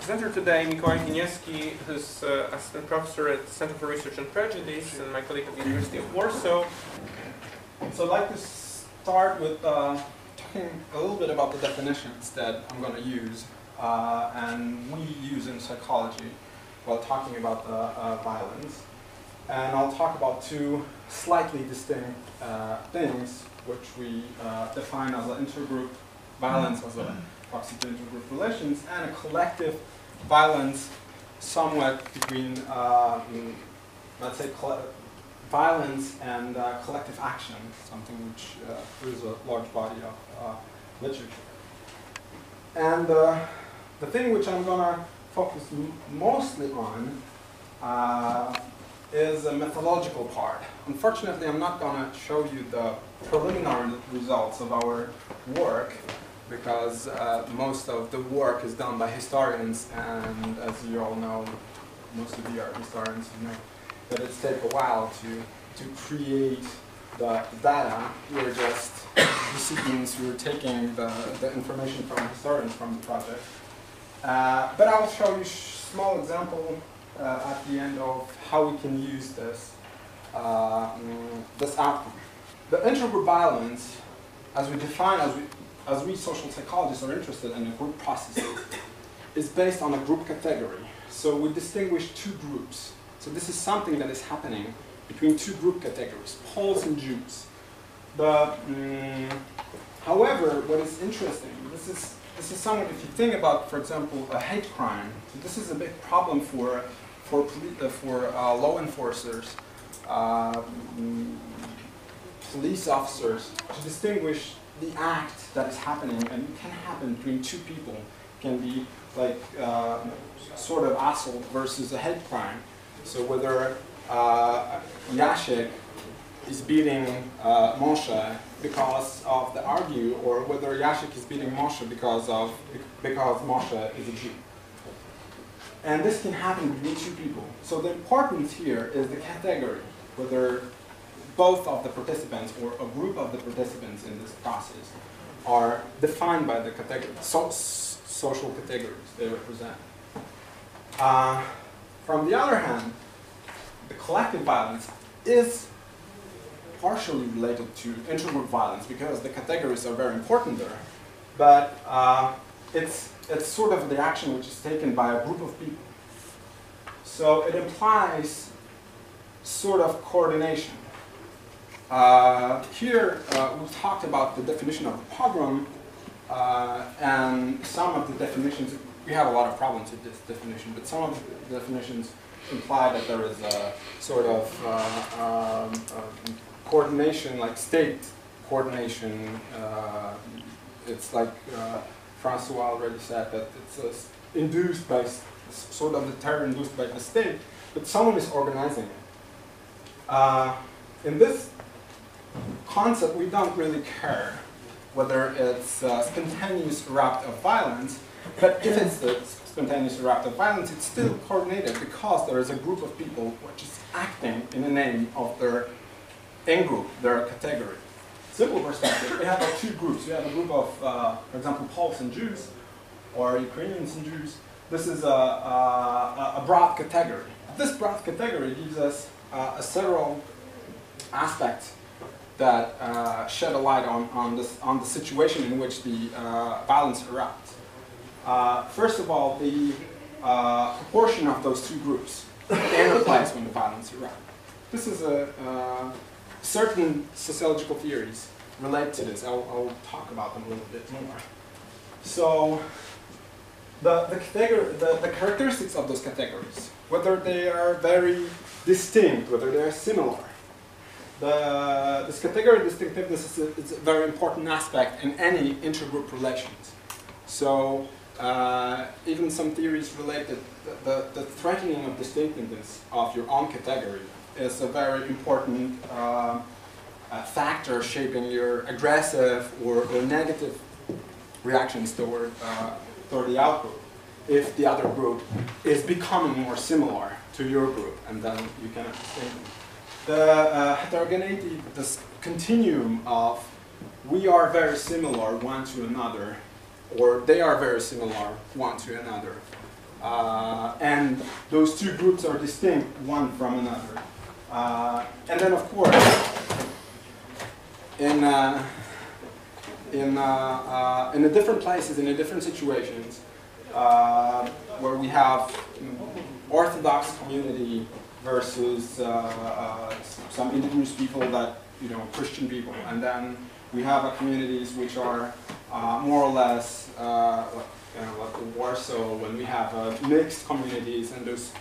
presenter today, Mikołaj Giniewski, who's assistant professor at the Center for Research on Prejudice and my colleague at the University of Warsaw. So I'd like to start with talking a little bit about the definitions that I'm going to use and we use in psychology while talking about violence. And I'll talk about two slightly distinct things which we define as an intergroup violence, as a proxy to intergroup relations, and a collective violence somewhat between, let's say, violence and collective action, something which is a large body of literature. And the thing which I'm going to focus mostly on is a methodological part. Unfortunately, I'm not going to show you the preliminary results of our work because most of the work is done by historians, and as you all know, most of you are historians, you know that it's taken a while to create the data. We're just recipients, we're taking the information from historians from the project. But I'll show you a small example at the end of how we can use this outcome. The intergroup violence, as we define, as we social psychologists are interested in group processes, is based on a group category. So we distinguish two groups. So this is something that is happening between two group categories, Poles and Jews. However, what is interesting, this is somewhat, if you think about, for example, a hate crime, so this is a big problem for law enforcers, police officers, to distinguish the act that is happening, and it can happen between two people. It can be like sort of assault versus a hate crime. So whether Jacek is beating Moshe because of the argue, or whether Jacek is beating Moshe because Moshe is a Jew. And this can happen between two people. So the importance here is the category, whether both of the participants or a group of the participants in this process are defined by the category, social categories they represent. From the other hand, the collective violence is partially related to intergroup violence because the categories are very important there, but it's sort of the action which is taken by a group of people. So it implies sort of coordination. Here we've talked about the definition of a pogrom and some of the definitions. We have a lot of problems with this definition, but some of the definitions imply that there is a sort of coordination, like state coordination. It's like Francois already said that it's induced by sort of the terror induced by the state, but someone is organizing it. In this concept, we don't really care whether it's a spontaneous erupt of violence, but if it's a spontaneous erupt of violence, it's still coordinated because there is a group of people which is acting in the name of their in-group, their category. Simple perspective, we have two groups. We have a group of, for example, Poles and Jews, or Ukrainians and Jews. This is a broad category. This broad category gives us several aspects that shed a light on the situation in which the violence erupts. First of all, the proportion of those two groups interplays when the violence erupts. This is certain sociological theories relate to this. I'll talk about them a little bit more. So the characteristics of those categories, whether they are very distinct, whether they are similar. This category distinctiveness is a very important aspect in any intergroup relations. So even some theories relate that the threatening of distinctiveness of your own category is a very important factor shaping your aggressive or negative reactions toward the outgroup. If the other group is becoming more similar to your group, and then you cannot distinguish them. The heterogeneity, this continuum of we are very similar one to another, or they are very similar one to another. And those two groups are distinct one from another. And then, of course, in the different places, in the different situations, where we have Orthodox community versus some indigenous people that, Christian people, and then we have communities which are more or less like the Warsaw, when we have mixed communities, and those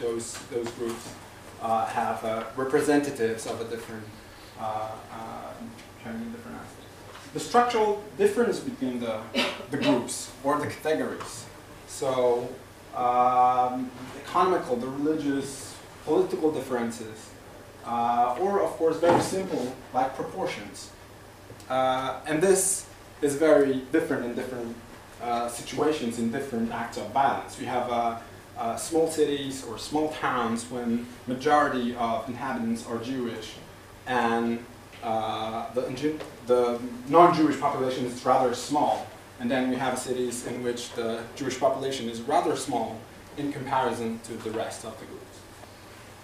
groups have representatives of a different different aspects. The structural difference between the groups or the categories. So economical, the religious, political differences, or of course very simple, like proportions. And this is very different in different situations, in different acts of violence. We have small cities or small towns when majority of inhabitants are Jewish, and the non-Jewish population is rather small. And then we have cities in which the Jewish population is rather small in comparison to the rest of the groups.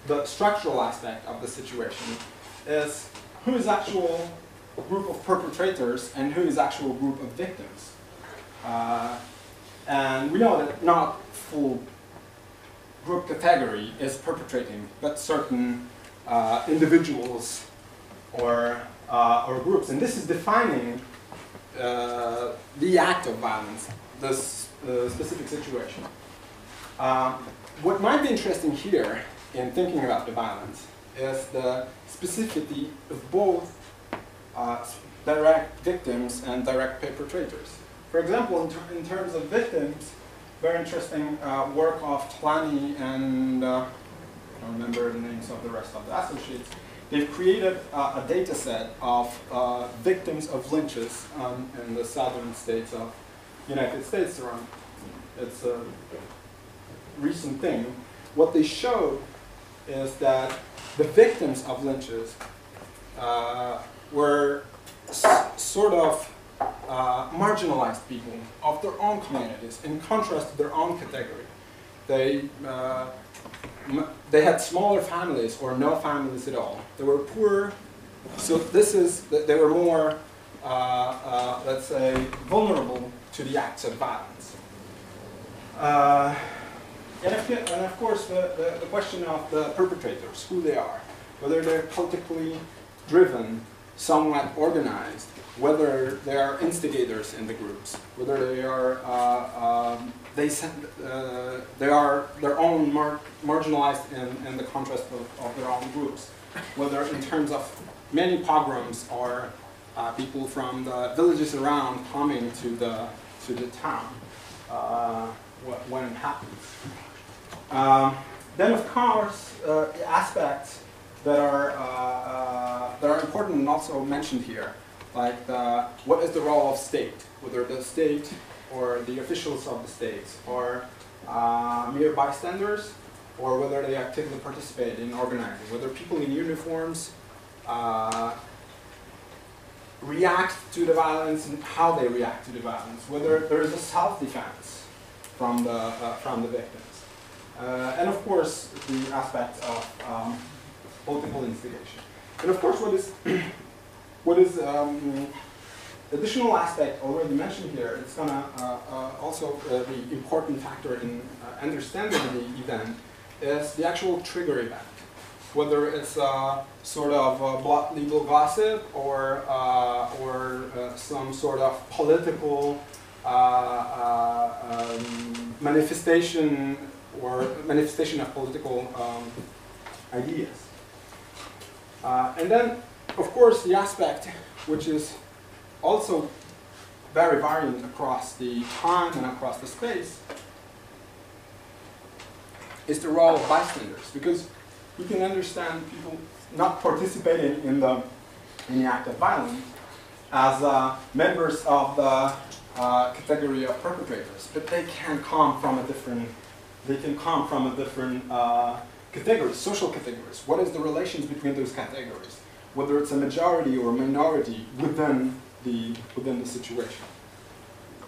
The structural aspect of the situation is who is actual group of perpetrators and who is actual group of victims. And we know that not full group category is perpetrating, but certain individuals or groups. And this is defining the act of violence, this specific situation. What might be interesting here in thinking about the violence is the specificity of both direct victims and direct perpetrators. For example, in terms of victims, very interesting work of Tlani and I don't remember the names of the rest of the associates. They've created a data set of victims of lynches in the southern states of the United States. It's a recent thing. What they showed is that the victims of lynches were sort of marginalized people of their own communities, in contrast to their own category. They had smaller families or no families at all. They were poor, so they were more, let's say, vulnerable to the acts of violence. And of course, the question of the perpetrators, who they are, whether they're politically driven, somewhat organized, whether they are instigators in the groups, whether they are they are their own marginalized in the contrast of their own groups, whether in terms of many pogroms or people from the villages around coming to the town when it happens. Then, of course, aspects that are important and also mentioned here, like what is the role of state, whether the state or the officials of the states are mere bystanders, or whether they actively participate in organizing, whether people in uniforms react to the violence and how they react to the violence, whether there is a self-defense from the victims, and of course the aspect of political instigation. And of course, what is additional aspect already mentioned here, it's going to also be important factor in understanding the event, is the actual trigger event. Whether it's sort of legal gossip or some sort of political manifestation of political ideas. And then, of course, the aspect which is also very variant across the time and across the space is the role of bystanders, because you can understand people not participating in the act of violence as members of the category of perpetrators, but they can come from a different categories, social categories. What is the relations between those categories? Whether it's a majority or minority within the situation.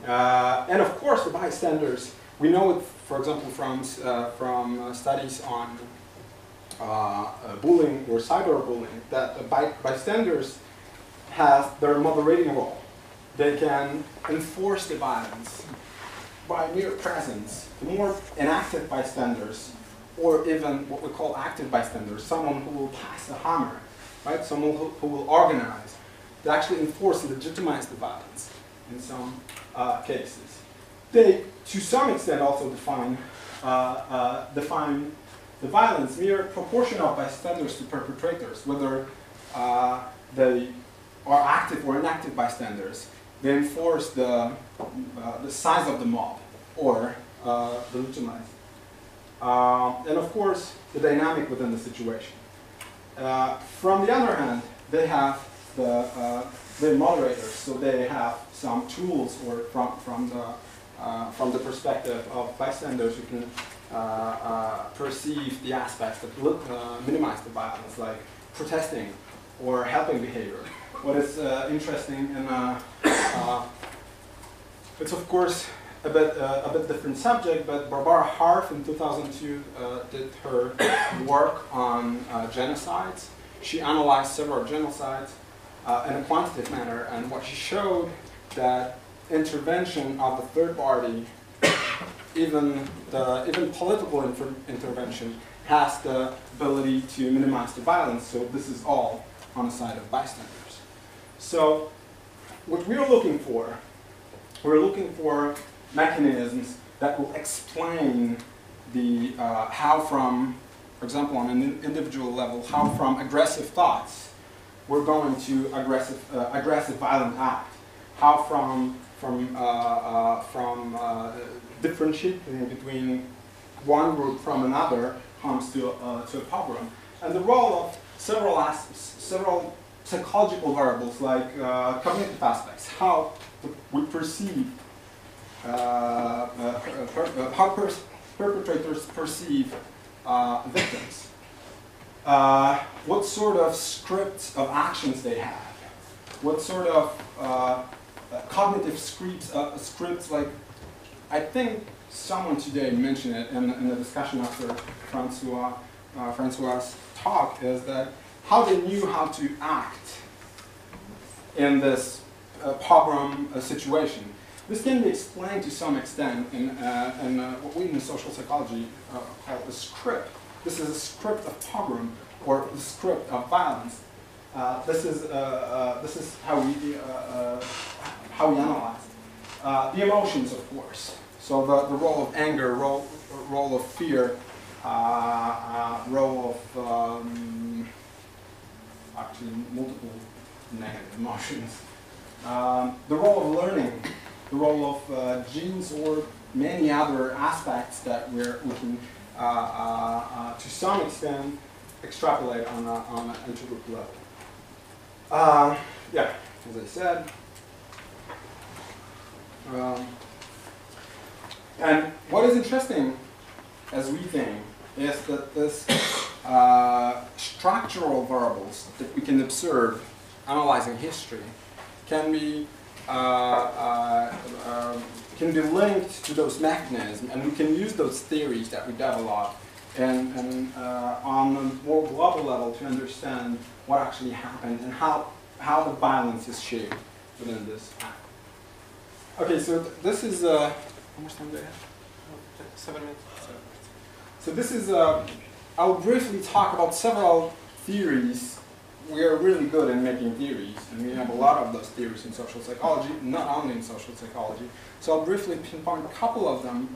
And of course, the bystanders, we know it, for example, from studies on bullying or cyberbullying, that the bystanders have their moderating role. They can enforce the violence by mere presence. The more inactive bystanders, or even what we call active bystanders, someone who will pass the hammer, right? Someone who will organize, they actually enforce and legitimize the violence in some cases. They, to some extent, also define the violence, mere proportion of bystanders to perpetrators, whether they are active or inactive bystanders. They enforce the size of the mob or the legitimize. And of course, the dynamic within the situation. From the other hand, they have the moderators, so they have some tools, or from the perspective of bystanders who can perceive the aspects that minimize the violence, like protesting or helping behavior. What is interesting, and it's of course a bit different subject, but Barbara Harf in 2002 did her work on genocides. She analyzed several genocides in a quantitative manner, and what she showed that intervention of the third party, even political intervention, has the ability to minimize the violence. So this is all on the side of bystanders. So what we're looking for mechanisms that will explain the how from, for example, on an individual level, how from aggressive thoughts we're going to aggressive violent act, how from differentiating between one group from another comes to a pogrom, and the role of several psychological variables like cognitive aspects, how we perceive, how perpetrators perceive victims, what sort of scripts of actions they have, what sort of cognitive scripts, like, I think someone today mentioned it in the discussion after Francois' talk, is that how they knew how to act in this pogrom situation. This can be explained to some extent in what we in social psychology call the script. This is a script of pogrom, or the script of violence. This is how we analyze it. The emotions, of course. So the role of anger, role of fear, role of actually multiple negative emotions. The role of learning, the role of genes, or many other aspects that we can, to some extent, extrapolate on an intergroup level. Yeah, as I said. And what is interesting, as we think, is that this structural variables that we can observe analyzing history can be linked to those mechanisms, and we can use those theories that we develop and on a more global level to understand what actually happened and how the violence is shaped within this act. Okay, so this is how much time do I have? 7 minutes. So this is I'll briefly talk about several theories. We are really good in making theories, and we have a lot of those theories in social psychology, not only in social psychology. So I'll briefly pinpoint a couple of them,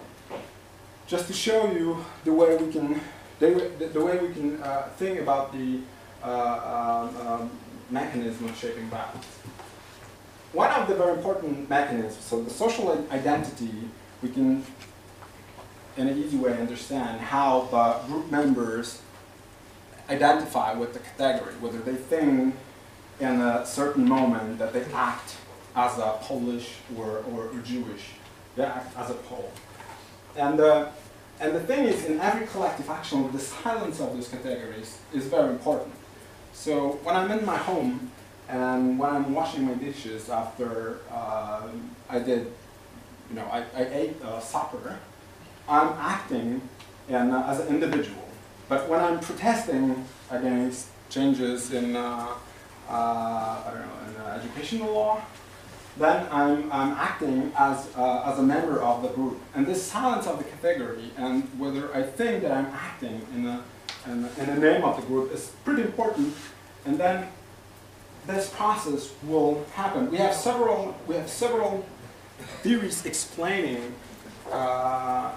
just to show you the way we can think about the mechanism of shaping violence. One of the very important mechanisms, so the social identity, we can in an easy way understand how the group members identify with the category, whether they think in a certain moment that they act as a Polish or Jewish, they act as a Pole. And the thing is, in every collective action, the silence of those categories is very important. So when I'm in my home and when I'm washing my dishes after I did I ate supper, I'm acting as an individual. But when I'm protesting against changes in, in educational law, then I'm acting as a member of the group. And this silence of the category and whether I think that I'm acting in the name of the group is pretty important. And then this process will happen. We have several theories explaining how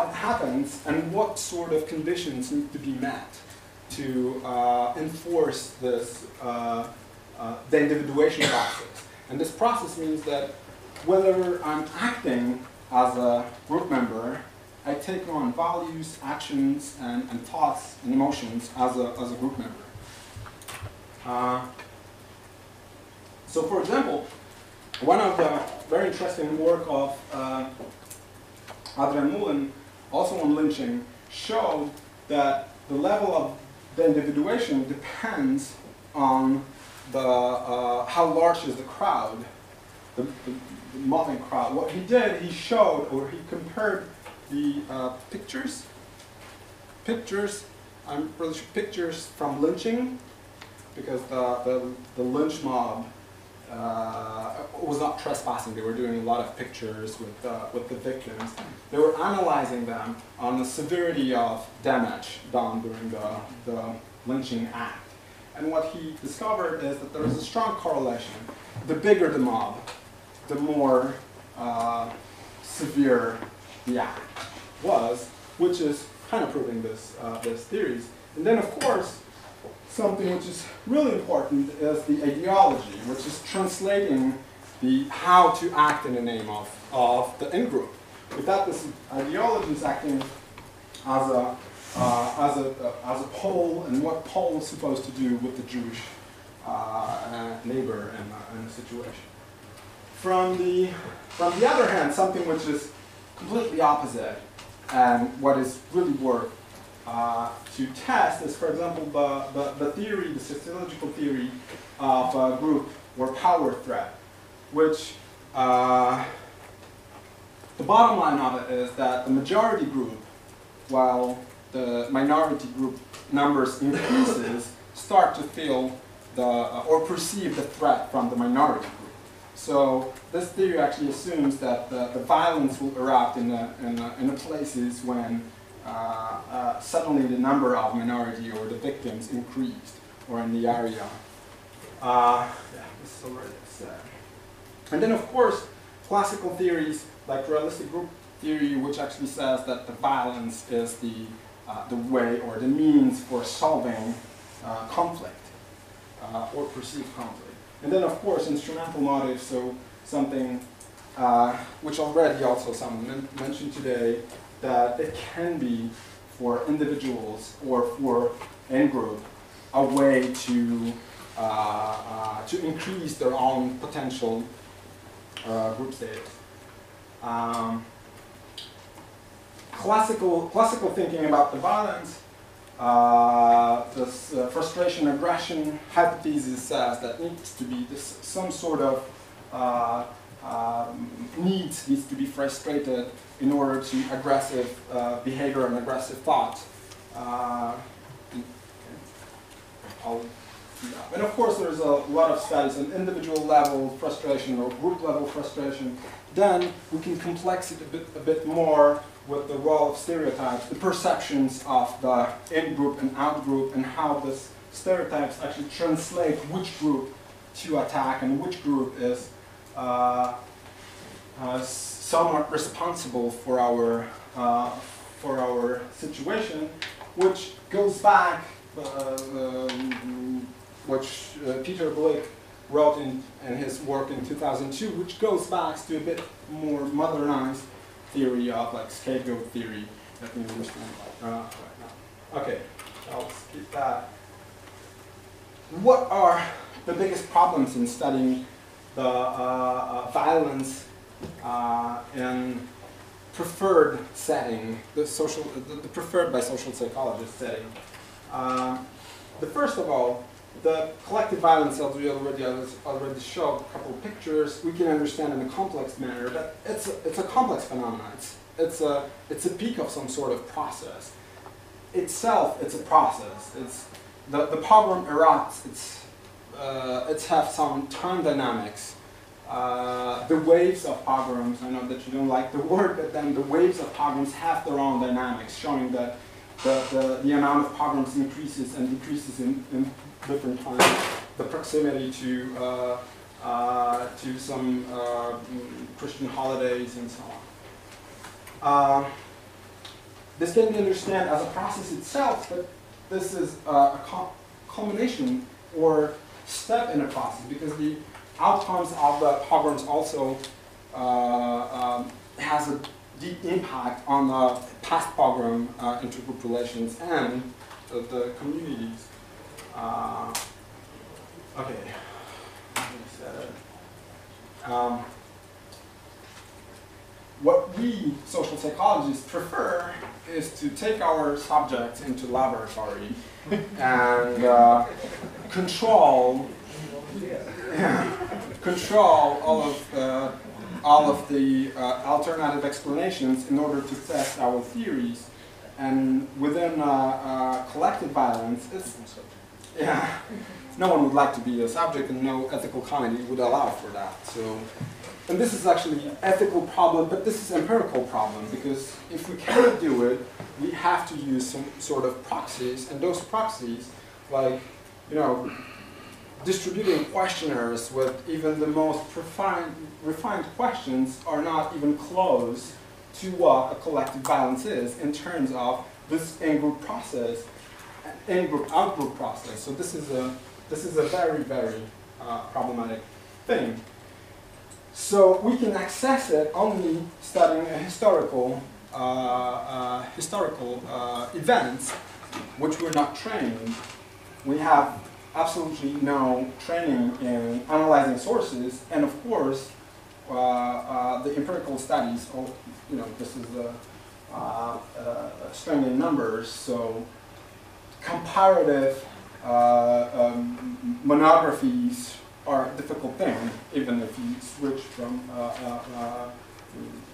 it happens and what sort of conditions need to be met to enforce this the individuation process. And this process means that whether I'm acting as a group member, I take on values, actions, and thoughts and emotions as a group member. So, for example, one of the very interesting work of Adrian Mullen, also on lynching, showed that the level of the individuation depends on how large is the crowd, the mobbing crowd. What he did, he showed, or he compared the pictures, I'm really sure pictures from lynching, because the lynch mob was not trespassing. They were doing a lot of pictures with the victims. They were analyzing them on the severity of damage done during the lynching act. And what he discovered is that there is a strong correlation. The bigger the mob, the more severe the act was, which is kind of proving this theories. And then, of course, something which is really important is the ideology, which is translating the how to act in the name of the in-group. Without this ideology is acting as a pole, and what Paul is supposed to do with the Jewish neighbor in a situation. From the other hand, something which is completely opposite, and what is really worth to test is, for example, the theory, the sociological theory of a group or power threat, which the bottom line of it is that the majority group, while the minority group numbers increases, start to feel or perceive the threat from the minority group. So this theory actually assumes that the violence will erupt in the places when suddenly the number of minority or the victims increased, or in the area. Yeah, this is already said. And then, of course, classical theories like realistic group theory, which actually says that the violence is the way or the means for solving conflict or perceived conflict. And then, of course, instrumental motives, so something which already also someone mentioned today, that it can be for individuals or for in-group a way to increase their own potential group status. Classical thinking about the violence, this frustration aggression hypothesis says that needs to be some sort of needs to be frustrated in order to aggressive behavior and aggressive thought. And of course, there's a lot of studies on individual level frustration or group level frustration. Then we can complex it a bit more with the role of stereotypes, the perceptions of the in-group and out-group, and how these stereotypes actually translate which group to attack and which group is somewhat responsible for our situation, which goes back, which Peter Blake wrote in his work in 2002, which goes back to a bit more modernized theory of like scapegoat theory that we understand right now. Okay, I'll skip that. What are the biggest problems in studying the violence in preferred setting, the preferred by social psychologists setting? The first of all the collective violence, as we already showed a couple of pictures, we can understand in a complex manner that it's a complex phenomenon. It's a peak of some sort of process. Itself, it's a process. It's the pogrom erupts. It's have some time dynamics. The waves of pogroms, I know that you don't like the word, but then the waves of pogroms have their own dynamics, showing that the amount of pogroms increases and decreases in different times. The proximity to some Christian holidays and so on. This can be understood as a process itself, but this is a culmination or step in a process, because the outcomes of the pogroms also has a deep impact on the past pogrom intergroup relations and the communities. Okay. What we social psychologists prefer is to take our subjects into laboratory and control all of the alternative explanations in order to test our theories. And within collective violence, no one would like to be a subject, and no ethical comedy would allow for that. So, and this is actually an ethical problem, but this is an empirical problem, because if we cannot do it, we have to use some sort of proxies, and those proxies, like, distributing questionnaires with even the most refined questions are not even close to what a collective violence is in terms of this in-group process, in-group out-group process. So this is a very, very problematic thing. So we can access it only studying historical events, which we're not trained. We have absolutely no training in analyzing sources, and of course, the empirical studies. This is a string in numbers, so comparative monographies are a difficult thing, even if you switch from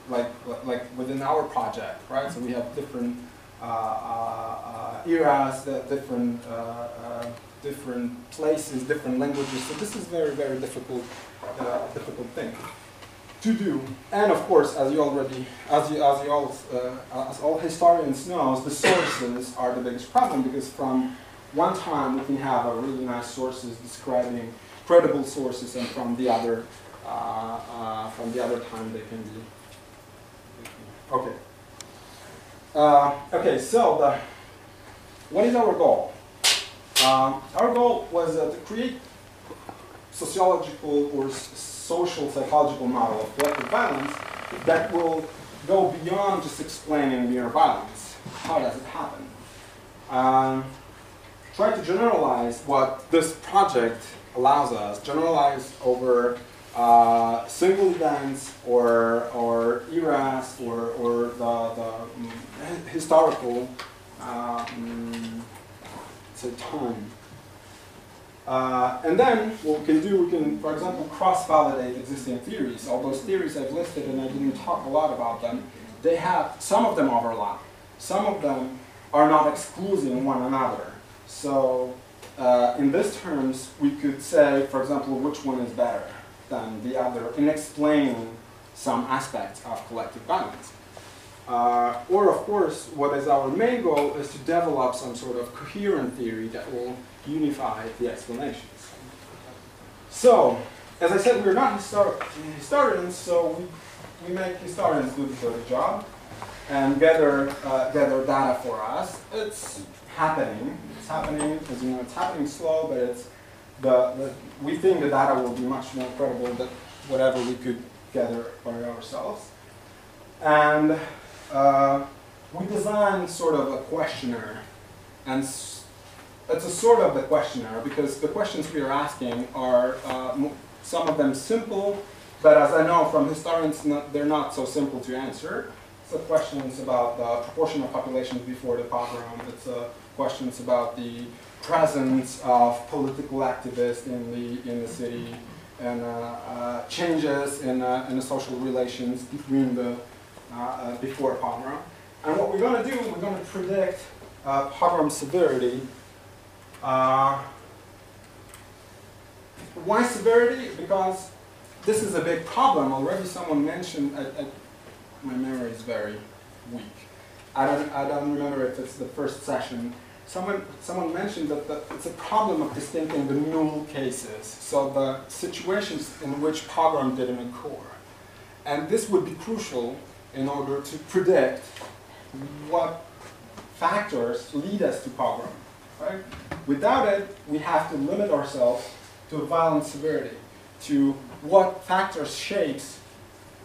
like within our project, right? So we have different eras, different places, different languages. So this is very, very difficult thing to do. And of course, as all historians know, the sources are the biggest problem, because from one time we can have a really nice sources describing credible sources, and from the other time they can be okay. Okay, so what is our goal? Our goal was to create sociological or social psychological model of collective violence that will go beyond just explaining mere violence. How does it happen? Try to generalize what this project allows us, generalize over single events or eras or the historical time. And then what we can, for example, cross-validate existing theories. All those theories I've listed, and I didn't talk a lot about them, some of them overlap. Some of them are not excluding one another. So in these terms, we could say, for example, which one is better than the other in explaining some aspects of collective violence. Or, of course, what is our main goal is to develop some sort of coherent theory that will unify the explanations. So, as I said, we're not historians, so we make historians do the dirty job and gather data for us. It's happening. It's happening, as you know, it's happening slow, but we think the data will be much more credible than whatever we could gather by ourselves. And we designed sort of a questionnaire, and it's a sort of a questionnaire because the questions we are asking are some of them simple, but as I know from historians, they're not so simple to answer. So questions about the proportion of population before the pogrom. It's questions about the presence of political activists in the city, and changes in the social relations between the before pogrom. And what we're going to do, we're going to predict pogrom severity. Why severity? Because this is a big problem. Already someone mentioned, my memory is very weak. I don't remember if it's the first session. Someone mentioned that it's a problem of distincting the null cases, so the situations in which pogrom didn't occur. And this would be crucial in order to predict what factors lead us to pogrom. Right? Without it, we have to limit ourselves to violent severity, to what factors shapes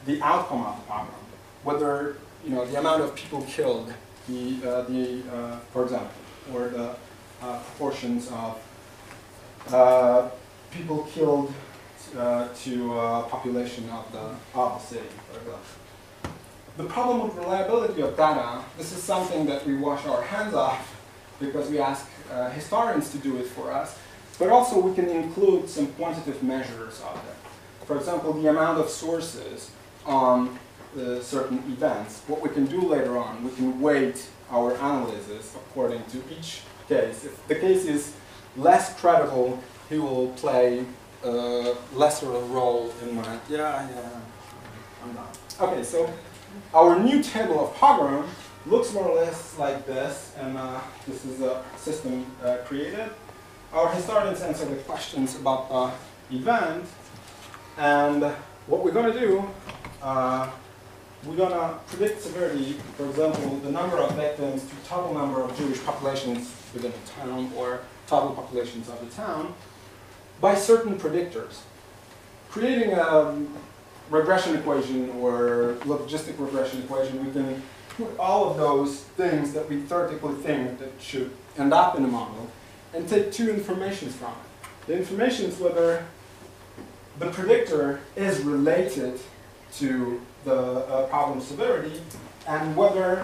the outcome of the pogrom. Whether the amount of people killed, for example, or the proportions of people killed to population of the city, for example. The problem with reliability of data, this is something that we wash our hands off because we ask historians to do it for us, but also we can include some quantitative measures of it. For example, the amount of sources on certain events. What we can do later on, we can weight our analysis according to each case. If the case is less credible, he will play a lesser role in my, I'm done. Okay, so our new table of pogrom looks more or less like this, and this is a system created. Our historians answer the questions about the event, and what we're going to do, we're going to predict severity, for example, the number of victims to total number of Jewish populations within a town or total populations of the town by certain predictors. Creating a regression equation or logistic regression equation, we can put all of those things that we theoretically think that should end up in a model and take two informations from it. The information is whether the predictor is related to the problem severity, and whether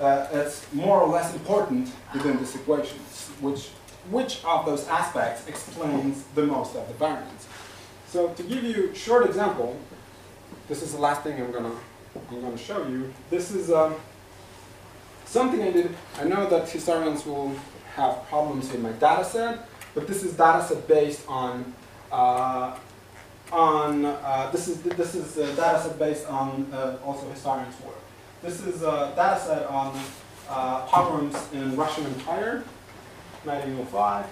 it's more or less important within this equation, which of those aspects explains the most of the variance. So to give you a short example, this is the last thing I'm gonna show you. This is something I did. I know that historians will have problems with my data set, but this is data set based on this is a data set based on also historians' work. This is a data set on pogroms in Russian Empire, 1905.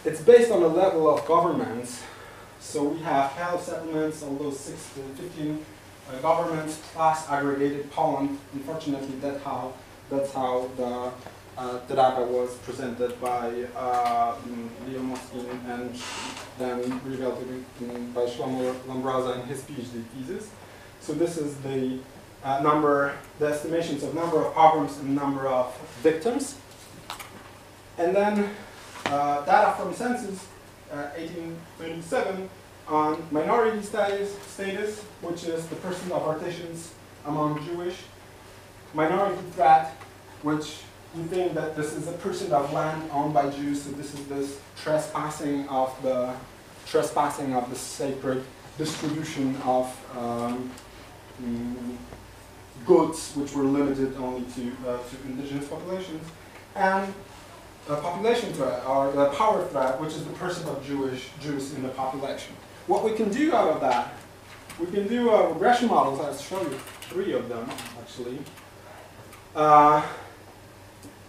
It's based on the level of governments. So we have Hell settlements, all those 6 to 15 governments plus aggregated Poland. Unfortunately, that's how the data was presented by Leo Moskin and then revealed by Shlomo Lombrosa in his PhD thesis. So this is the the estimations of number of pogroms and number of victims. And then data from census 1837 on minority status, which is the percent of partitions among Jewish. Minority threat, which we think that this is a percent of land owned by Jews, so this is this trespassing of the sacred distribution of goods, which were limited only to indigenous populations, and population threat, or the power threat, which is the percent of Jews in the population. What we can do out of that, we can do regression models. I'll show you 3 of them, actually,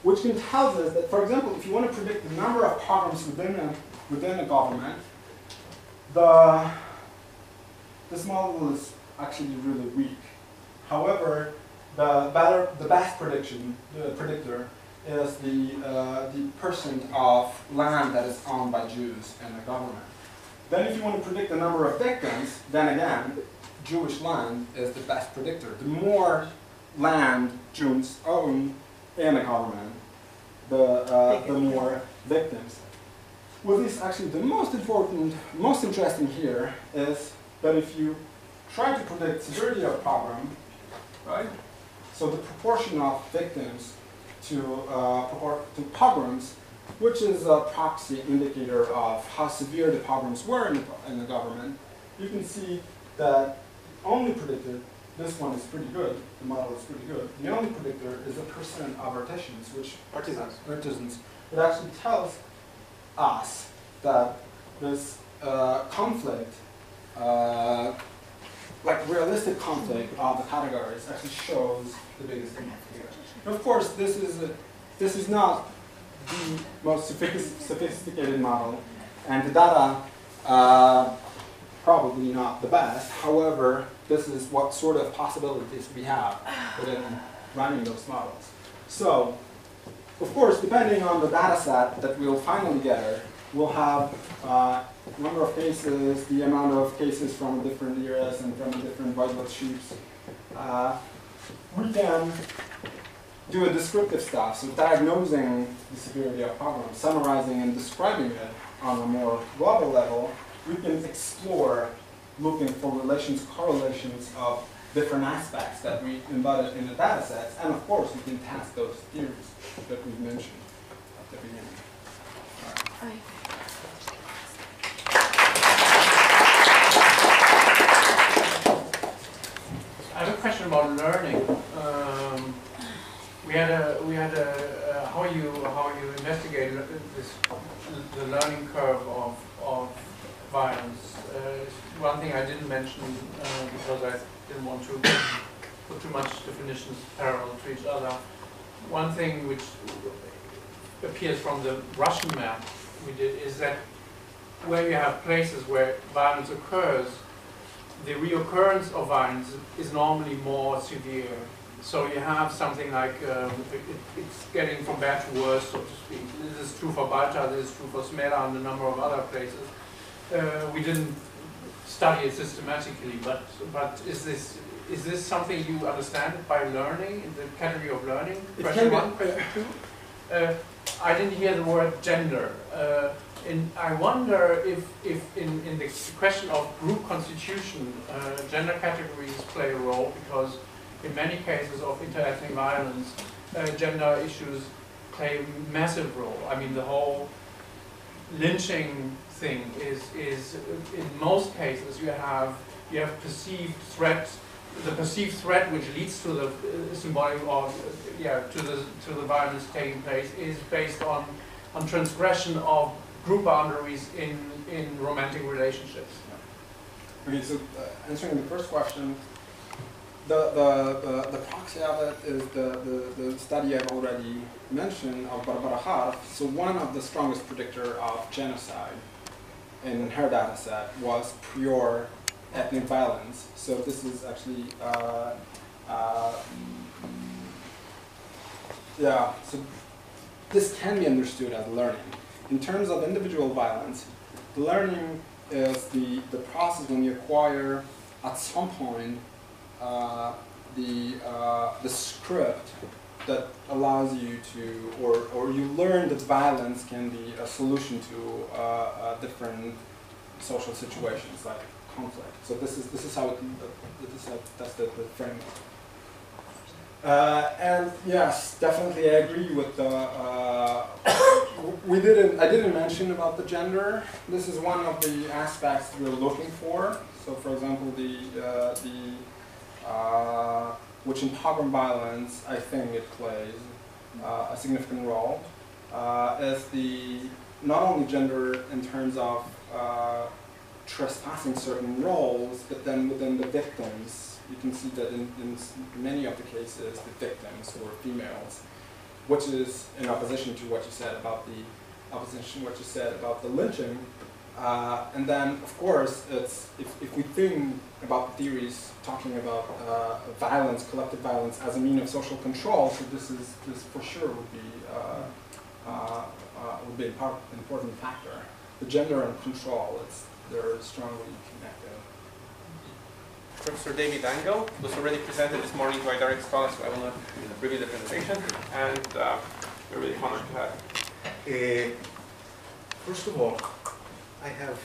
which can tell us that, for example, if you want to predict the number of pogroms within a government, this model is actually really weak. However, the best predictor is the percent of land that is owned by Jews in the government. Then if you want to predict the number of victims, then again, Jewish land is the best predictor. The more land Jews own in a government, the more victims. What is actually the most important, most interesting here is that if you try to predict severity of pogrom, right, So the proportion of victims to pogroms, which is a proxy indicator of how severe the pogroms were in the government, you can see that the only predictor, this one is pretty good, the model is pretty good, the only predictor is the percent of artisans, which artisans. It actually tells us that this conflict, like realistic conflict of the categories, actually shows the biggest impact here. And of course, this is not the most sophisticated model, and the data probably not the best. However, this is what sort of possibilities we have within running those models. So, of course, depending on the data set that we'll finally gather, we'll have number of cases, the amount of cases from different eras and from different voivodeships. We can do a descriptive stuff, so diagnosing the severity of pogroms, summarizing and describing it on a more global level. We can explore looking for relations, correlations of different aspects that we embedded in the data sets, and of course we can test those theories that we mentioned at the beginning. All right. I have a question about learning. We had a how you investigate the learning curve of violence. One thing I didn't mention because I didn't want to put too much definitions parallel to each other. One thing which appears from the Russian map we did is that where you have places where violence occurs, the reoccurrence of violence is normally more severe. So you have something like it's getting from bad to worse, so to speak. This is true for Balta, this is true for Smela and a number of other places. We didn't study it systematically, but is this something you understand by learning, in the category of learning? Question one. Question two. I didn't hear the word gender. And I wonder if in the question of group constitution, gender categories play a role, because in many cases of interethnic violence, gender issues play a massive role. I mean, the whole lynching thing is in most cases you have perceived threat, the perceived threat which leads to the symbolic or to the violence taking place is based on transgression of group boundaries in romantic relationships. Okay, so answering the first question, the proxy of it is the study I've already mentioned of Barbara Harf. So one of the strongest predictor of genocide in her data set was pure ethnic violence. So this is actually, so this can be understood as learning. In terms of individual violence, learning is the process when you acquire at some point the script that allows you to, or you learn that violence can be a solution to different social situations like conflict. So this is how that's the framework. And yes, definitely I agree with the. I didn't mention about the gender. This is one of the aspects we're looking for. So, for example, which in pogrom violence, I think it plays a significant role, is the not only gender in terms of trespassing certain roles, but then within the victims. You can see that in many of the cases, the victims were females, which is in opposition to what you said about the lynching. And then, of course, it's if we think about theories talking about violence, collective violence, as a mean of social control, so this for sure would be an important factor. The gender and control, they're strongly connected. Professor David Angel was already presented this morning by direct scholars, so I will not review the presentation, and we're really honored to have it. First of all, I have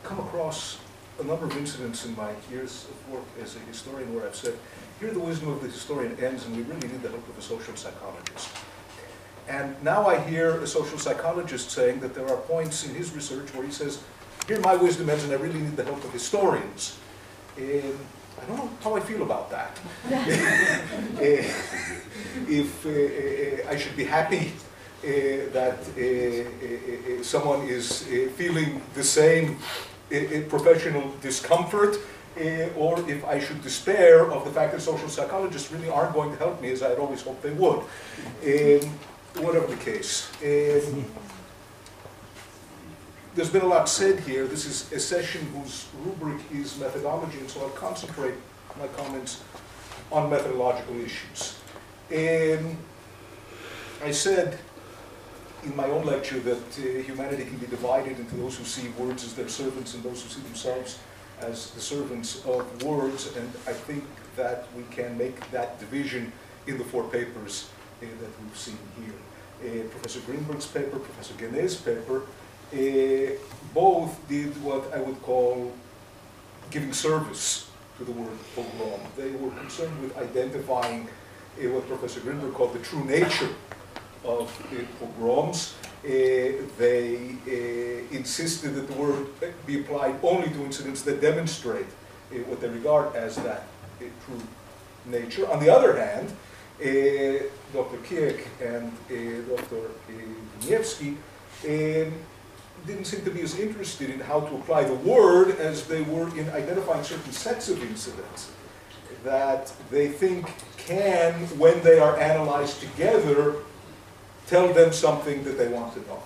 come across a number of incidents in my years of work as a historian where I've said, here the wisdom of the historian ends, and we really need the help of a social psychologist. And now I hear a social psychologist saying that there are points in his research where he says, here my wisdom ends, and I really need the help of historians. I don't know how I feel about that. If I should be happy that someone is feeling the same professional discomfort, or if I should despair of the fact that social psychologists really aren't going to help me as I had always hoped they would. Whatever the case. There's been a lot said here. This is a session whose rubric is methodology, and so I'll concentrate my comments on methodological issues. I said in my own lecture that humanity can be divided into those who see words as their servants and those who see themselves as the servants of words, and I think that we can make that division in the 4 papers that we've seen here. Professor Greenberg's paper, Professor Genet's paper, both did what I would call giving service to the word pogrom. They were concerned with identifying what Professor Greenberg called the true nature of pogroms. They insisted that the word be applied only to incidents that demonstrate what they regard as that true nature. On the other hand, Dr. Kiek and Dr. Wieniewski didn't seem to be as interested in how to apply the word as they were in identifying certain sets of incidents that they think can, when they are analyzed together, tell them something that they want to know.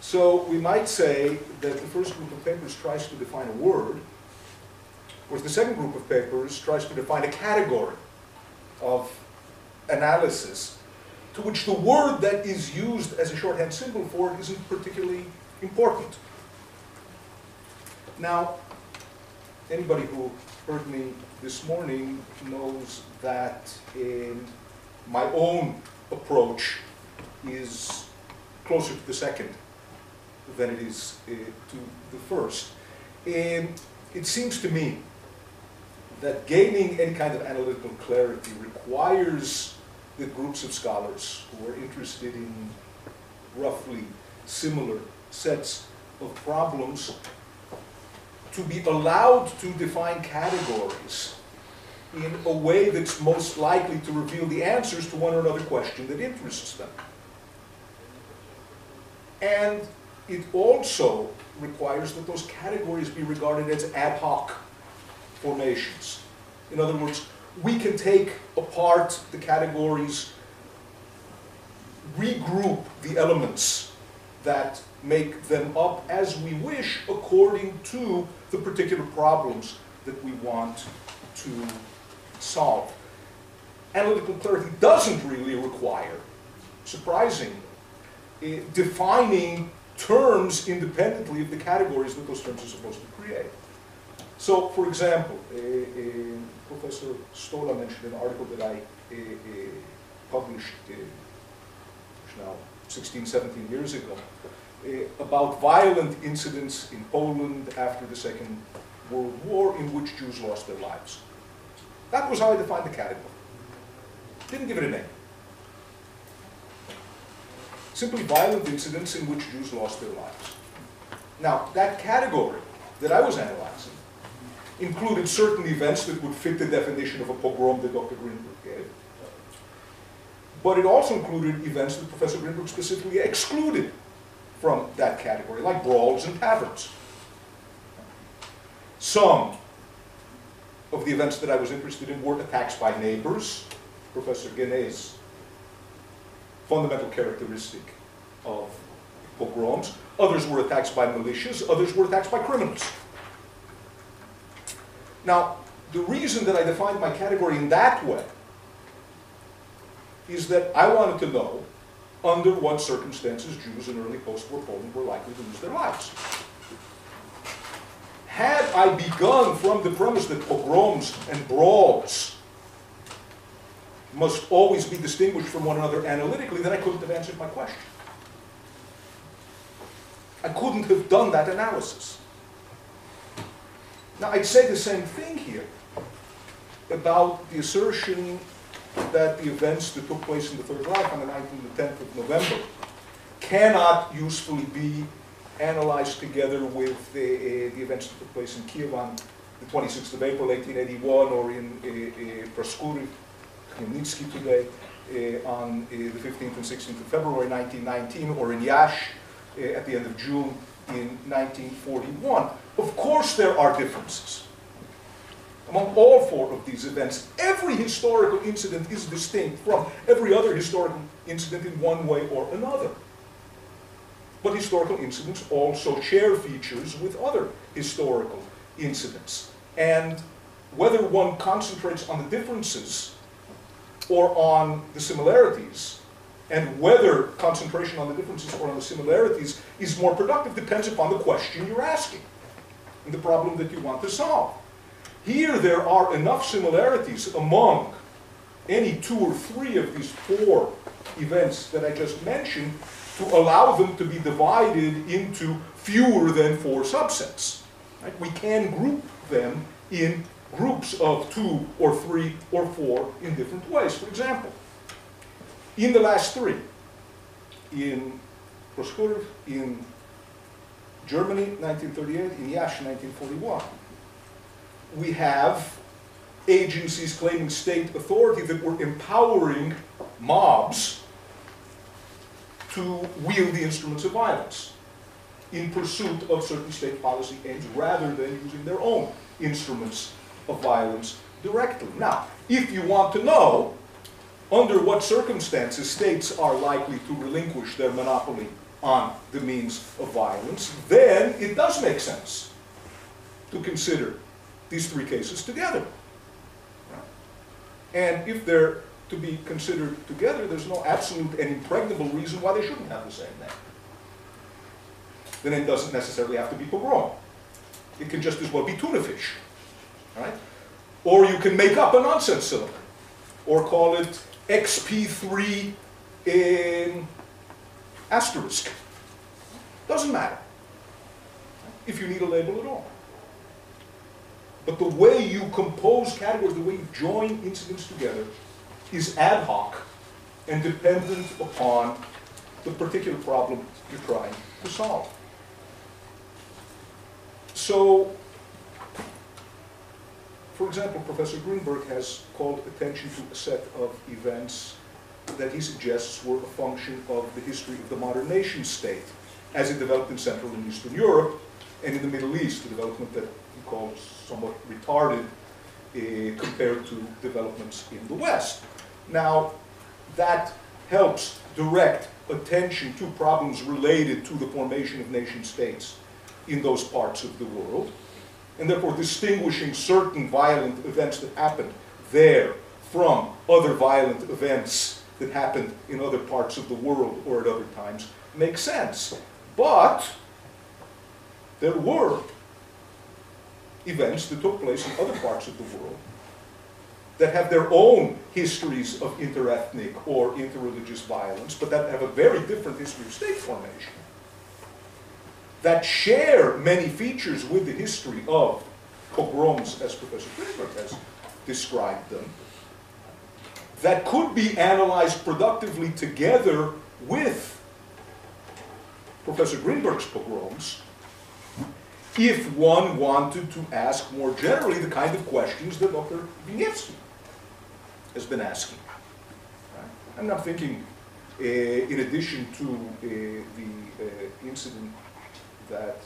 So we might say that the first group of papers tries to define a word, whereas the second group of papers tries to define a category of analysis to which the word that is used as a shorthand symbol for it isn't particularly important. Now, anybody who heard me this morning knows that my own approach is closer to the second than it is to the first. It seems to me that gaining any kind of analytical clarity requires that groups of scholars who are interested in roughly similar sets of problems to be allowed to define categories in a way that's most likely to reveal the answers to one or another question that interests them. And it also requires that those categories be regarded as ad hoc formations. In other words, we can take apart the categories, regroup the elements that make them up as we wish according to the particular problems that we want to solve. Analytical clarity doesn't really require, surprisingly, defining terms independently of the categories that those terms are supposed to create. So, for example, Professor Stola mentioned an article that I published now 16, 17 years ago about violent incidents in Poland after the Second World War in which Jews lost their lives. That was how I defined the category. Didn't give it a name. Simply violent incidents in which Jews lost their lives. Now, that category that I was analyzing included certain events that would fit the definition of a pogrom that Dr. Greenberg gave. But it also included events that Professor Greenberg specifically excluded from that category, like brawls and taverns. Some of the events that I was interested in were attacks by neighbors, Professor Genet's fundamental characteristic of pogroms. Others were attacks by militias, others were attacks by criminals. Now, the reason that I defined my category in that way is that I wanted to know under what circumstances Jews in early post-war Poland were likely to lose their lives. Had I begun from the premise that pogroms and brawls must always be distinguished from one another analytically, then I couldn't have answered my question. I couldn't have done that analysis. Now, I'd say the same thing here. about the assertion that the events that took place in the Third Reich on the 9th and the 10th of November cannot usefully be analyzed together with the events that took place in Kiev on the 26th of April 1881, or in Proskuriv, Khmelnytsky today, on the 15th and 16th of February 1919, or in Yash at the end of June in 1941. Of course there are differences. Among all four of these events, every historical incident is distinct from every other historical incident in one way or another. But historical incidents also share features with other historical incidents. And whether one concentrates on the differences or on the similarities, and whether concentration on the differences or on the similarities is more productive depends upon the question you're asking and the problem that you want to solve. Here there are enough similarities among any two or three of these four events that I just mentioned to allow them to be divided into fewer than four subsets. Right? We can group them in groups of 2 or 3 or 4 in different ways. For example, in the last three, in Proskuriv, in Germany, 1938, in Yash, 1941, we have agencies claiming state authority that were empowering mobs to wield the instruments of violence in pursuit of certain state policy aims rather than using their own instruments of violence directly. Now, if you want to know under what circumstances states are likely to relinquish their monopoly on the means of violence, then it does make sense to consider these three cases together. And if they're to be considered together, there's no absolute and impregnable reason why they shouldn't have the same name. Then it doesn't necessarily have to be pogrom. It can just as well be tuna fish. Right? Or you can make up a nonsense syllable, or call it XP3 asterisk. Doesn't matter, if you need a label at all. But the way you compose categories, the way you join incidents together, is ad hoc and dependent upon the particular problem you're trying to solve. So, for example, Professor Greenberg has called attention to a set of events that he suggests were a function of the history of the modern nation state as it developed in Central and Eastern Europe and in the Middle East, a development that he calls somewhat retarded compared to developments in the West. Now, that helps direct attention to problems related to the formation of nation states in those parts of the world, and therefore distinguishing certain violent events that happened there from other violent events that happened in other parts of the world or at other times makes sense. But there were events that took place in other parts of the world that have their own histories of interethnic or interreligious violence, but that have a very different history of state formation, that share many features with the history of pogroms, as Professor Greenberg has described them, that could be analyzed productively together with Professor Greenberg's pogroms if one wanted to ask more generally the kind of questions that Dr. Wieniawski has been asking. I'm not thinking, in addition to the incident that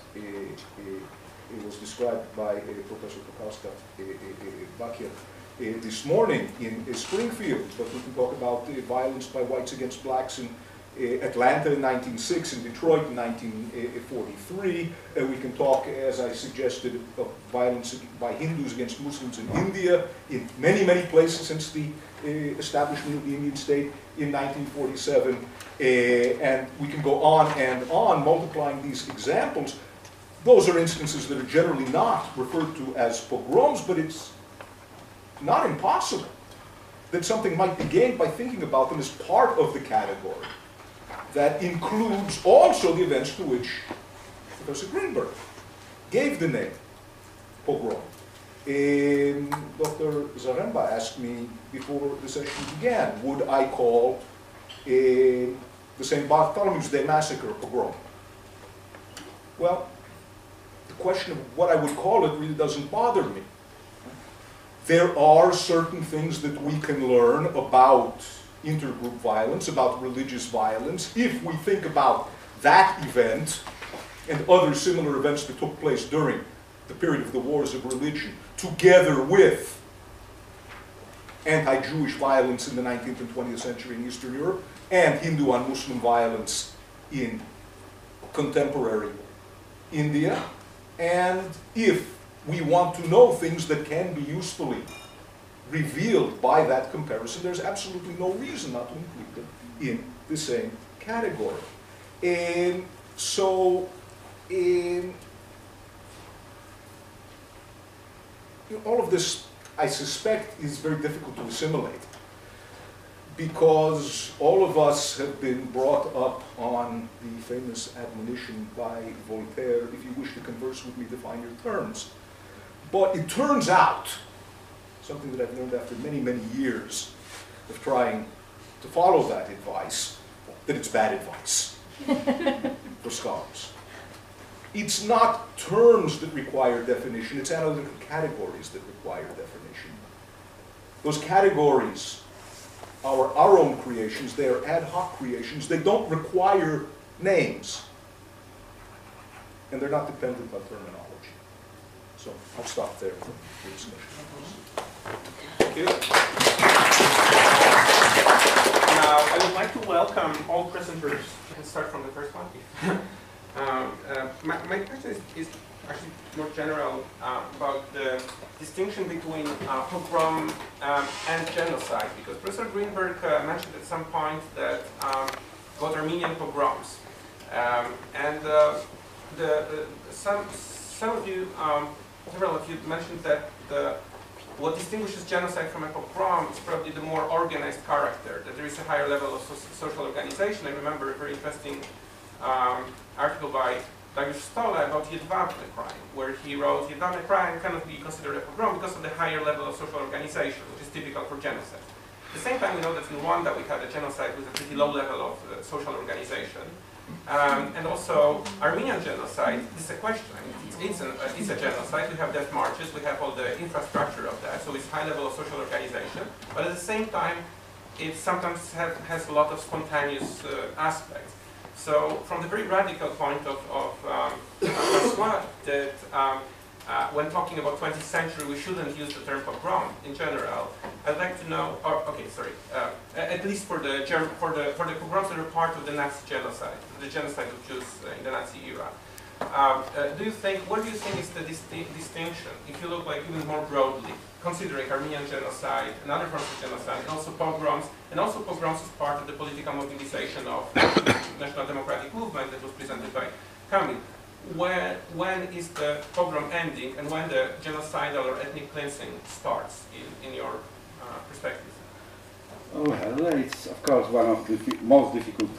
was described by Professor Kokalska-Bakier this morning in Springfield, but we can talk about violence by whites against blacks in Atlanta in 1906, in Detroit in 1943. We can talk, as I suggested, of violence by Hindus against Muslims in India, in many, many places since the establishment of the Indian state in 1947. And we can go on and on, multiplying these examples. Those are instances that are generally not referred to as pogroms, but it's not impossible that something might be gained by thinking about them as part of the category that includes also the events to which Professor Greenberg gave the name pogrom. Dr. Zaremba asked me before the session began, would I call the St. Bartholomew's Day massacre a pogrom? Well, the question of what I would call it really doesn't bother me. There are certain things that we can learn about intergroup violence, about religious violence, if we think about that event and other similar events that took place during the period of the wars of religion, together with anti-Jewish violence in the 19th and 20th century in Eastern Europe, and Hindu and Muslim violence in contemporary India. And if we want to know things that can be usefully revealed by that comparison, there's absolutely no reason not to include them in the same category. And so, all of this, I suspect, is very difficult to assimilate, because all of us have been brought up on the famous admonition by Voltaire, if you wish to converse with me, define your terms. But it turns out, something that I've learned after many, many years of trying to follow that advice, that it's bad advice for scholars. It's not terms that require definition, it's analytical categories that require definition. Those categories are our own creations, they are ad hoc creations, they don't require names. And they're not dependent on terminology. So I'll stop there for discussion. Thank you. Now, I would like to welcome all presenters. I can start from the first one. My question is actually more general about the distinction between pogrom and genocide, because Professor Greenberg mentioned at some point that about Armenian pogroms, and some of you, several of you mentioned that what distinguishes genocide from a pogrom is probably the more organized character, that there is a higher level of social organization. I remember a very interesting article by Dariusz Stola about Jedwabne crime, where he wrote, Jedwabne crime cannot be considered a pogrom because of the higher level of social organization, which is typical for genocide. At the same time, we know that in Rwanda we had a genocide with a pretty low level of social organization. And also, Armenian genocide is a question. I mean, it's a genocide. We have death marches, we have all the infrastructure of that, so it's high level of social organization. But at the same time, it sometimes has a lot of spontaneous aspects. So, from the very radical point of François, that when talking about 20th century, we shouldn't use the term pogrom in general. I'd like to know, at least for the pogroms that are part of the Nazi genocide, the genocide of Jews in the Nazi era. What do you think is the distinction, if you look like even more broadly, considering Armenian genocide and other forms of genocide, and also pogroms as part of the political mobilization of the National Democratic Movement that was presented by Kamil? When is the pogrom ending, and when the genocidal or ethnic cleansing starts, in your perspective? Well, it's of course one of the most difficult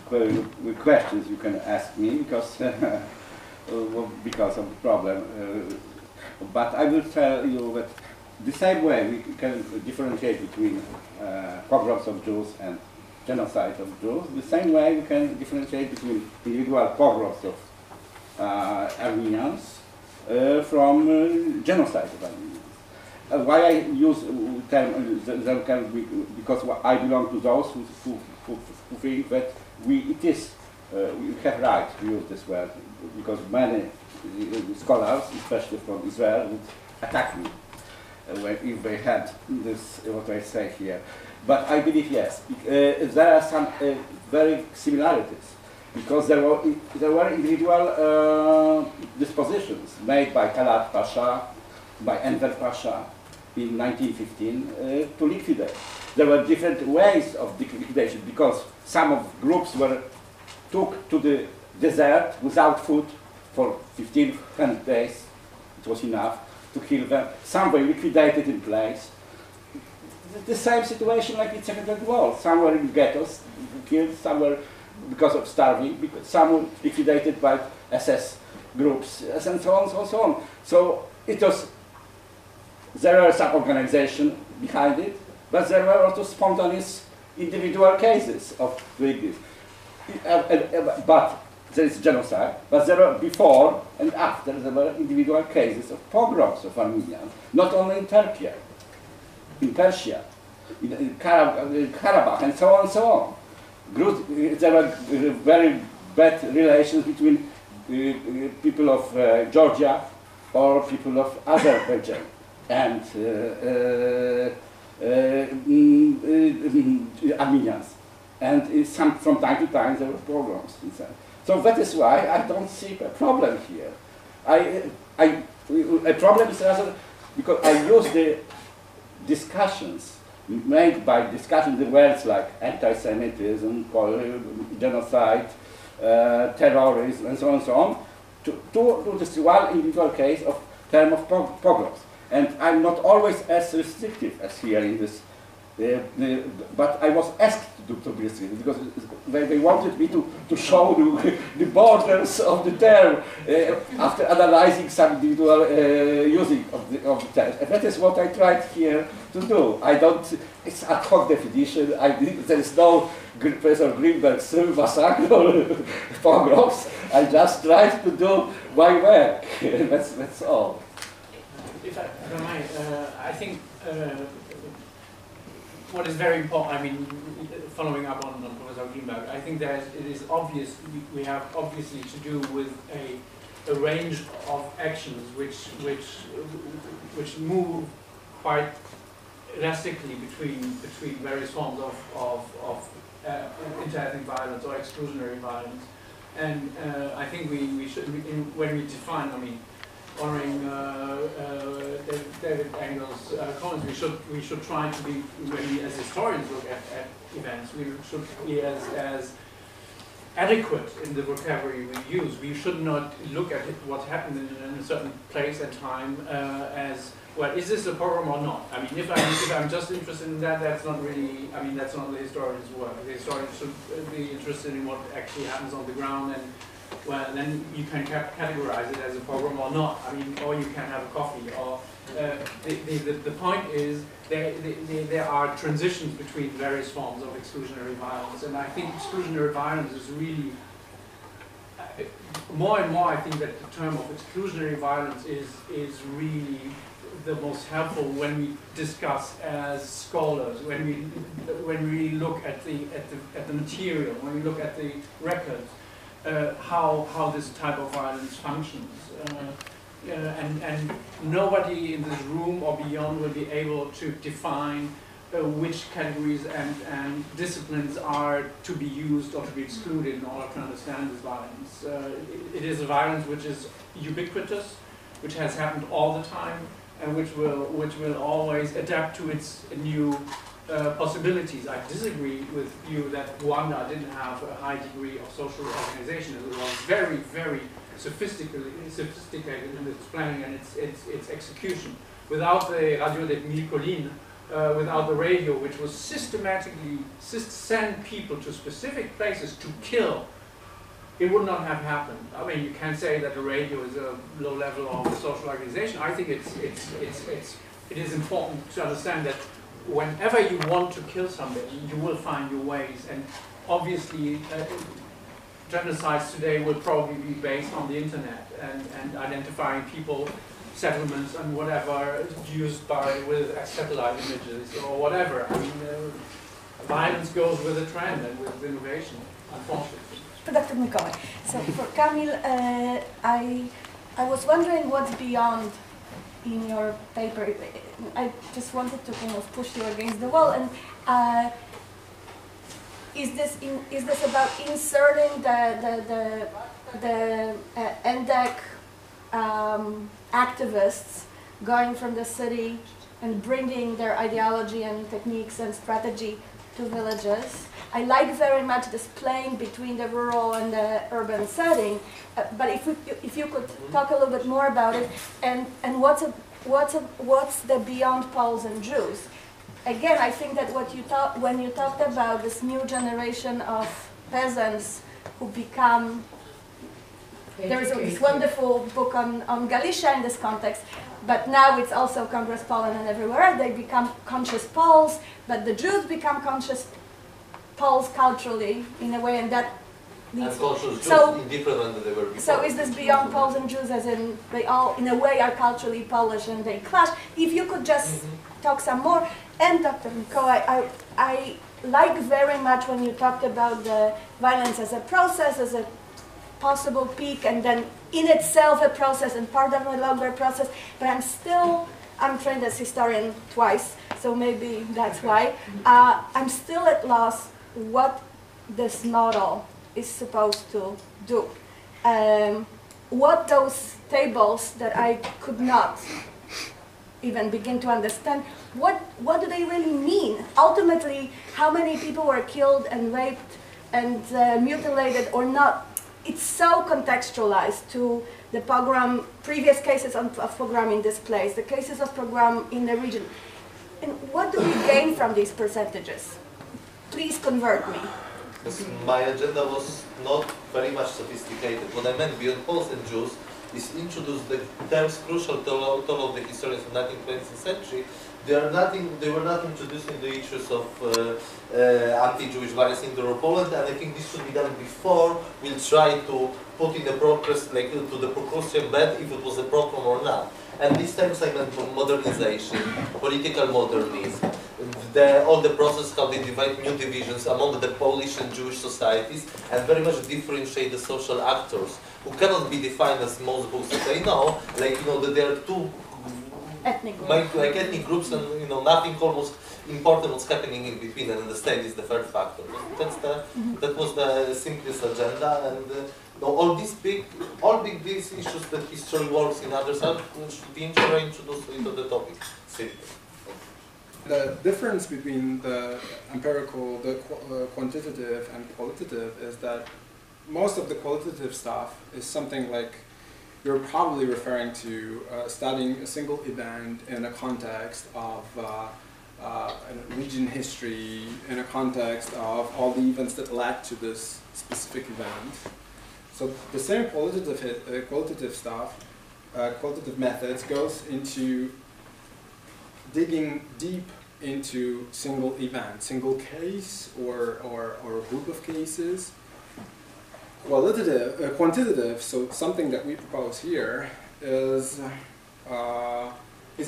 questions you can ask me, because of the problem. But I will tell you that the same way we can differentiate between pogroms of Jews and genocide of Jews, the same way we can differentiate between individual pogroms of Armenians from genocide of Armenians. Why I use the term because I belong to those who think that we have right to use this word, because many scholars, especially from Israel, would attack me if they had this, what I say here. But I believe yes, there are some very similarities, because there were individual dispositions made by Talat Pasha, by Enver Pasha in 1915 to liquidate. There were different ways of liquidation, because some of groups were took to the desert without food for 15-20 days. It was enough to kill them. Some were liquidated in place. The same situation like in the Second World War. Some were in ghettos, killed, some were because of starving, some were liquidated by SS groups, and so on, so on. So it was there were some organization behind it, but there were also spontaneous individual cases of doing this. But there is genocide, but there were before and after there were individual cases of pogroms of Armenians, not only in Turkey, in Persia, in Karabakh, and so on and so on. There were very bad relations between people of Georgia or people of Azerbaijan and Armenians. And from time to time there were pogroms inside. So that is why I don't see a problem here. A problem is rather because I use the discussions made by discussing the words like anti-Semitism, genocide, terrorism, and so on and so on, to this one individual case of term of pogroms. And I'm not always as restrictive as here in this, but I was asked to be restrictive because they wanted me to show the borders of the term after analyzing some individual using of the term. And that is what I tried here to do. I don't, it's ad hoc definition, there is no Professor Greenberg's massacre or pogroms. I just tried to do my work. That's all. If I don't mind, I think what is very important, I mean, following up on Professor Greenberg, I think that it is obvious, we have obviously to do with a range of actions which move quite elastically between various forms of inter-ethnic violence or exclusionary violence. And I think we should, when we define, I mean, honoring David Engel's comments, we should try to be, when we as historians look at events, we should be as adequate in the vocabulary we use. We should not look at what happened in a certain place and time as, well, is this a pogrom or not? I mean, if I'm just interested in that, that's not really, I mean, that's not the historian's work. The historian should be interested in what actually happens on the ground, and well, then you can categorize it as a pogrom or not. I mean, or you can have a coffee. Or the point is there are transitions between various forms of exclusionary violence, and I think exclusionary violence is really more and more. I think that the term of exclusionary violence is really the most helpful when we discuss as scholars, when we look at the material, when we look at the records. How this type of violence functions. And nobody in this room or beyond will be able to define which categories and disciplines are to be used or to be excluded in order to understand this violence. It is a violence which is ubiquitous, which has happened all the time, and which will always adapt to its new possibilities. I disagree with you that Rwanda didn't have a high degree of social organization. It was very, very sophisticated in its planning and its execution. Without the Radio des Mille Collines, without the radio, which was systematically send people to specific places to kill, it would not have happened. I mean, you can say that the radio is a low level of social organization. I think it is important to understand that whenever you want to kill somebody, you will find your ways. And obviously, genocides today will probably be based on the internet and identifying people, settlements, and whatever used with satellite images or whatever. I mean, violence goes with the trend and with innovation, unfortunately. Dr. Mikołaj. So for Kamil, I was wondering what's beyond in your paper. I just wanted to kind of push you against the wall. And is this about inserting the NDEC activists going from the city and bringing their ideology and techniques and strategy to villages? I like very much this playing between the rural and the urban setting, but if you could talk a little bit more about it, and what's the beyond Poles and Jews? Again, I think that when you talked about this new generation of peasants who become, there is this wonderful book on Galicia in this context. but now it's also Congress Poland and everywhere. They become conscious Poles, but the Jews become conscious Poles culturally in a way, and that leads. And conscious So- Jews in different way than they were before. So is this beyond Poles and Jews, as in they all, in a way, are culturally Polish and they clash? If you could just talk some more. And Dr. Miko, I like very much when you talked about the violence as a process, as a possible peak, and then in itself a process and part of a longer process. But I'm trained as historian twice, so maybe that's why. I'm still at loss what this model is supposed to do. What those tables that I could not even begin to understand, what do they really mean? Ultimately, how many people were killed and raped and mutilated or not? It's so contextualized to the pogrom, previous cases of pogrom in this place, the cases of pogrom in the region. And what do we gain from these percentages? Please convert me. Because my agenda was not very much sophisticated. What I meant beyond Poles and Jews is introduce the terms crucial to all of the historians of the 19th, 20th century. They were not introducing the issues of anti-Jewish violence in Poland, and I think this should be done before we'll try to put in the progress, like to the Procrustean bed, if it was a problem or not. And this time I meant modernization, political modernism, all the process, how they divide new divisions among the Polish and Jewish societies, and very much differentiate the social actors, who cannot be defined as most books that I know, like, that there are two Ethnic groups. like ethnic groups, and nothing almost important what's happening in between, and the state is the third factor. That was the simplest agenda, and all these big these issues that history works in others should be introduced into the topic. Simply. The difference between the empirical, the quantitative and qualitative is that most of the qualitative stuff is something like you're probably referring to studying a single event in a context of region history, in a context of all the events that led to this specific event. So the same qualitative stuff, qualitative methods goes into digging deep into single event, single case or a group of cases. Quantitative, so something that we propose here is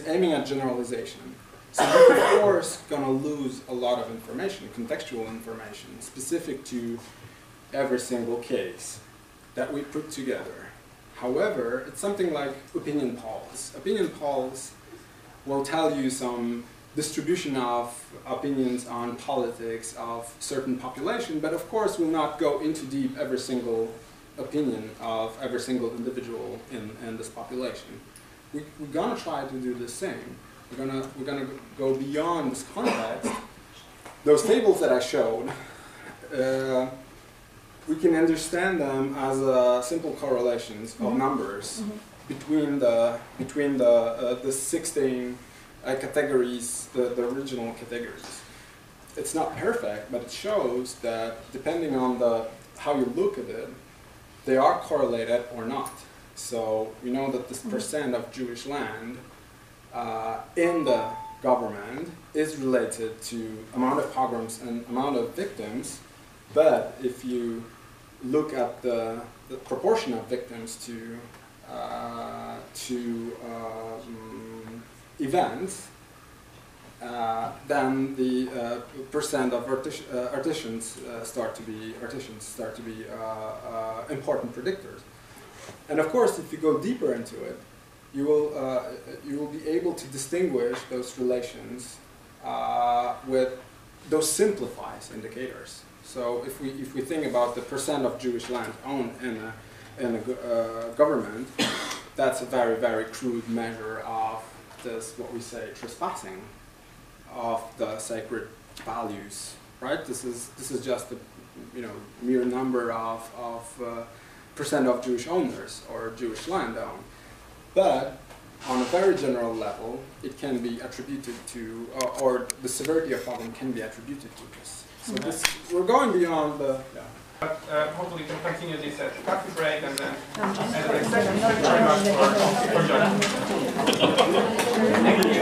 aiming at generalization. So you're of course going to lose a lot of information, contextual information, specific to every single case that we put together. However, it's something like opinion polls. Opinion polls will tell you some distribution of opinions on politics of certain population, but of course will not go into deep every single opinion of every single individual in this population. We're gonna try to do the same. We're gonna go beyond this context. Those tables that I showed, we can understand them as simple correlations of numbers between the 16 categories, the original categories. It's not perfect, but it shows that depending on how you look at it, they are correlated or not. So we know that this percent of Jewish land in the government is related to amount of pogroms and amount of victims, but if you look at the proportion of victims to events, then the percent of artisans start to be important predictors. And of course, if you go deeper into it, you will be able to distinguish those relations with those simplifies indicators. So if we think about the percent of Jewish land owned in a government, that's a very, very crude measure of this, what we say, trespassing of the sacred values, right? This is just a mere number of percent of Jewish owners or Jewish land owned. But on a very general level, it can be attributed to, or the severity of problem can be attributed to this. So we're going beyond the. Yeah. But hopefully we can continue this at the coffee break and then at the next session. Thank you very much for joining. Thank you.